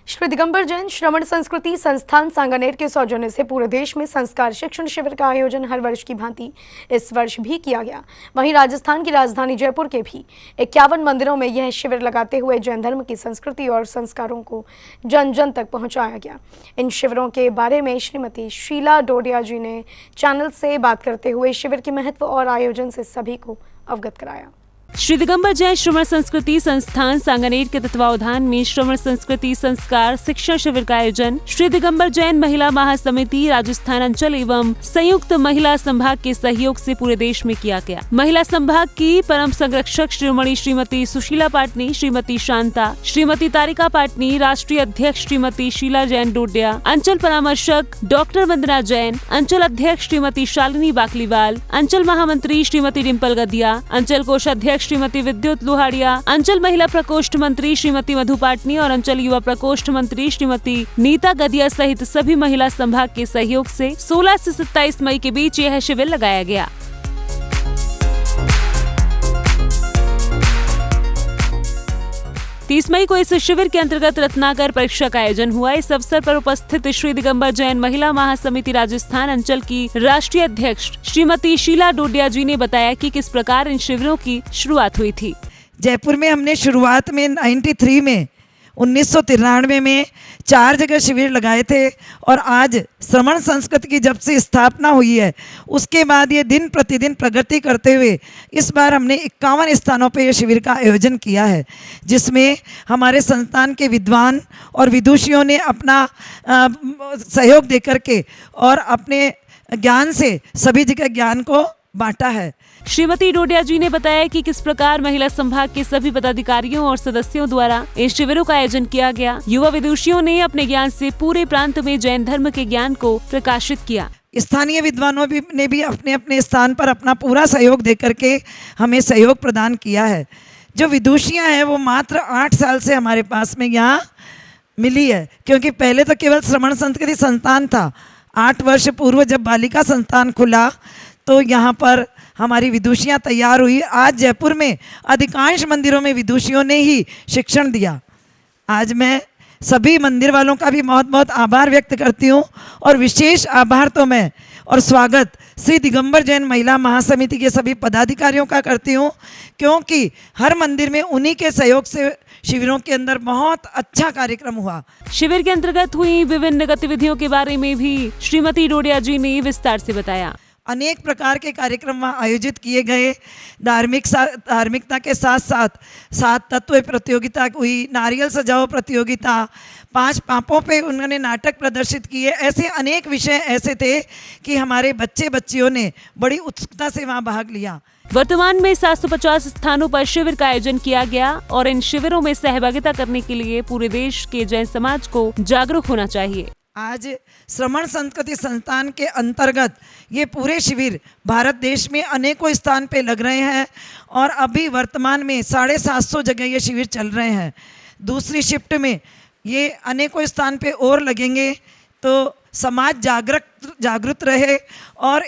श्री दिगंबर जैन श्रवण संस्कृति संस्थान सांगानेर के सौजन्य से पूरे देश में संस्कार शिक्षण शिविर का आयोजन हर वर्ष की भांति इस वर्ष भी किया गया। वहीं राजस्थान की राजधानी जयपुर के भी 51 मंदिरों में यह शिविर लगाते हुए जैन धर्म की संस्कृति और संस्कारों को जन जन तक पहुंचाया गया। इन शिविरों के बारे में श्रीमती शीला डोडिया जी ने चैनल से बात करते हुए शिविर के महत्व और आयोजन से सभी को अवगत कराया। श्री दिगंबर जैन श्रवण संस्कृति संस्थान सांगानेर के तत्वावधान में श्रवण संस्कृति संस्कार शिक्षण शिविर का आयोजन श्री दिगंबर जैन महिला महासमिति राजस्थान अंचल एवं संयुक्त महिला संभाग के सहयोग से पूरे देश में किया गया। महिला संभाग की परम संरक्षक शिरोमणि श्रीमती सुशीला पाटनी, श्रीमती शांता, श्रीमती तारिका पाटनी, राष्ट्रीय अध्यक्ष श्रीमती शीला जैन डोडिया, अंचल परामर्शक डॉक्टर वंदना जैन, अंचल अध्यक्ष श्रीमती शालिनी बाकलीवाल, अंचल महामंत्री श्रीमती डिम्पल गदिया, अंचल कोषाध्यक्ष श्रीमती विद्युत लोहाड़िया, अंचल महिला प्रकोष्ठ मंत्री श्रीमती मधु पाटनी और अंचल युवा प्रकोष्ठ मंत्री श्रीमती नीता गदिया सहित सभी महिला संभाग के सहयोग से 16 से 27 मई के बीच यह शिविर लगाया गया। तीस मई को इस शिविर के अंतर्गत रत्नाकर परीक्षा का आयोजन हुआ। इस अवसर पर उपस्थित श्री दिगंबर जैन महिला महासमिति राजस्थान अंचल की राष्ट्रीय अध्यक्ष श्रीमती शीला डोडिया जी ने बताया कि किस प्रकार इन शिविरों की शुरुआत हुई थी। जयपुर में हमने शुरुआत में 93 में 1993 में 4 जगह शिविर लगाए थे और आज श्रवण संस्कृति की जब से स्थापना हुई है उसके बाद ये दिन प्रतिदिन प्रगति करते हुए इस बार हमने 51 स्थानों पे ये शिविर का आयोजन किया है, जिसमें हमारे संस्थान के विद्वान और विदुषियों ने अपना सहयोग दे करके और अपने ज्ञान से सभी जगह ज्ञान को बांटा है। श्रीमती डोडिया जी ने बताया कि किस प्रकार महिला संभाग के सभी पदाधिकारियों और सदस्यों द्वारा इन शिविरों का आयोजन किया गया। युवा विदुषियों ने अपने ज्ञान से पूरे प्रांत में जैन धर्म के ज्ञान को प्रकाशित किया। स्थानीय विद्वानों ने भी अपने अपने स्थान पर अपना पूरा सहयोग दे करके हमें सहयोग प्रदान किया है। जो विदुषियाँ हैं वो मात्र 8 साल से हमारे पास में यहाँ मिली है, क्योंकि पहले तो केवल श्रवण संस्कृति संस्थान था। 8 वर्ष पूर्व जब बालिका संस्थान खुला तो यहाँ पर हमारी विदुषियाँ तैयार हुई। आज जयपुर में अधिकांश मंदिरों में विदुषियों ने ही शिक्षण दिया। आज मैं सभी मंदिर वालों का भी बहुत बहुत आभार व्यक्त करती हूँ और विशेष आभार तो मैं और स्वागत श्री दिगंबर जैन महिला महासमिति के सभी पदाधिकारियों का करती हूँ, क्योंकि हर मंदिर में उन्हीं के सहयोग से शिविरों के अंदर बहुत अच्छा कार्यक्रम हुआ। शिविर के अंतर्गत हुई विभिन्न गतिविधियों के बारे में भी श्रीमती डोडिया जी ने विस्तार से बताया। अनेक प्रकार के कार्यक्रम वहाँ आयोजित किए गए। धार्मिकता के साथ साथ 7 तत्व प्रतियोगिता हुई, नारियल सजाओ प्रतियोगिता, 5 पापों पे उन्होंने नाटक प्रदर्शित किए। ऐसे अनेक विषय ऐसे थे कि हमारे बच्चे बच्चियों ने बड़ी उत्सुकता से वहाँ भाग लिया। वर्तमान में 750 स्थानों पर शिविर का आयोजन किया गया और इन शिविरों में सहभागिता करने के लिए पूरे देश के जैन समाज को जागरूक होना चाहिए। आज श्रवण संस्कृति संस्थान के अंतर्गत ये पूरे शिविर भारत देश में अनेकों स्थान पे लग रहे हैं और अभी वर्तमान में 750 जगह ये शिविर चल रहे हैं। दूसरी शिफ्ट में ये अनेकों स्थान पे और लगेंगे तो समाज जागरूक रहे और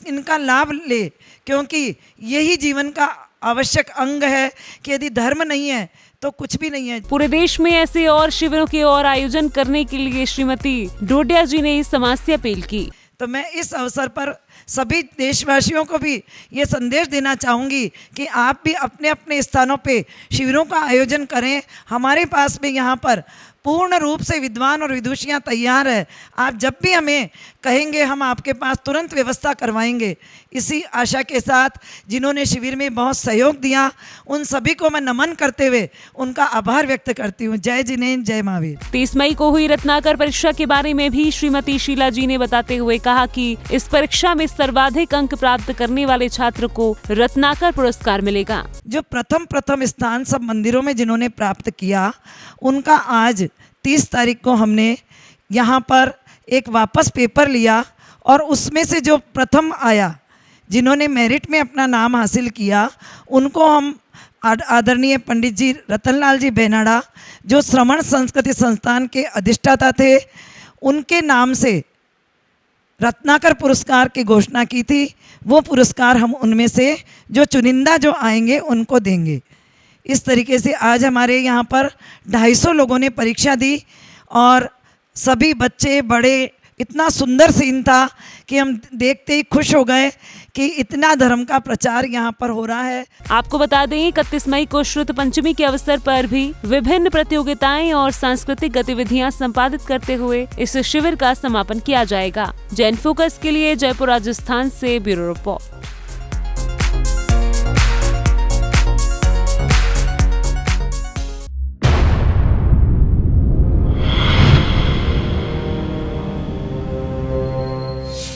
इनका लाभ ले, क्योंकि यही जीवन का आवश्यक अंग है कि यदि धर्म नहीं है तो कुछ भी नहीं है। पूरे देश में ऐसे और शिविरों के और आयोजन करने के लिए श्रीमती डोडिया जी ने समाज से अपील की। तो मैं इस अवसर पर सभी देशवासियों को भी ये संदेश देना चाहूँगी कि आप भी अपने अपने स्थानों पे शिविरों का आयोजन करें। हमारे पास में यहाँ पर पूर्ण रूप से विद्वान और विदुषियाँ तैयार है। आप जब भी हमें कहेंगे हम आपके पास तुरंत व्यवस्था करवाएंगे। इसी आशा के साथ जिन्होंने शिविर में बहुत सहयोग दिया उन सभी को मैं नमन करते हुए उनका आभार व्यक्त करती हूँ। जय जिनेन्द्र, जय महावीर। 30 मई को हुई रत्नाकर परीक्षा के बारे में भी श्रीमती शीला जी ने बताते हुए कहा कि इस परीक्षा में सर्वाधिक अंक प्राप्त करने वाले छात्र को रत्नाकर पुरस्कार मिलेगा। जो प्रथम स्थान सब मंदिरों में जिन्होंने प्राप्त किया उनका आज 30 तारीख को हमने यहाँ पर एक वापस पेपर लिया और उसमें से जो प्रथम आया, जिन्होंने मेरिट में अपना नाम हासिल किया, उनको हम आदरणीय पंडित जी रतनलाल जी बेनाड़ा, जो श्रवण संस्कृति संस्थान के अधिष्ठाता थे, उनके नाम से रत्नाकर पुरस्कार की घोषणा की थी। वो पुरस्कार हम उनमें से जो चुनिंदा जो आएंगे उनको देंगे। इस तरीके से आज हमारे यहाँ पर 250 लोगों ने परीक्षा दी और सभी बच्चे बड़े, इतना सुंदर सीन था कि हम देखते ही खुश हो गए कि इतना धर्म का प्रचार यहाँ पर हो रहा है। आपको बता दें 31 मई को श्रुत पंचमी के अवसर पर भी विभिन्न प्रतियोगिताएं और सांस्कृतिक गतिविधियां संपादित करते हुए इस शिविर का समापन किया जाएगा। जैन फोकस के लिए जयपुर राजस्थान से ब्यूरो रिपोर्ट।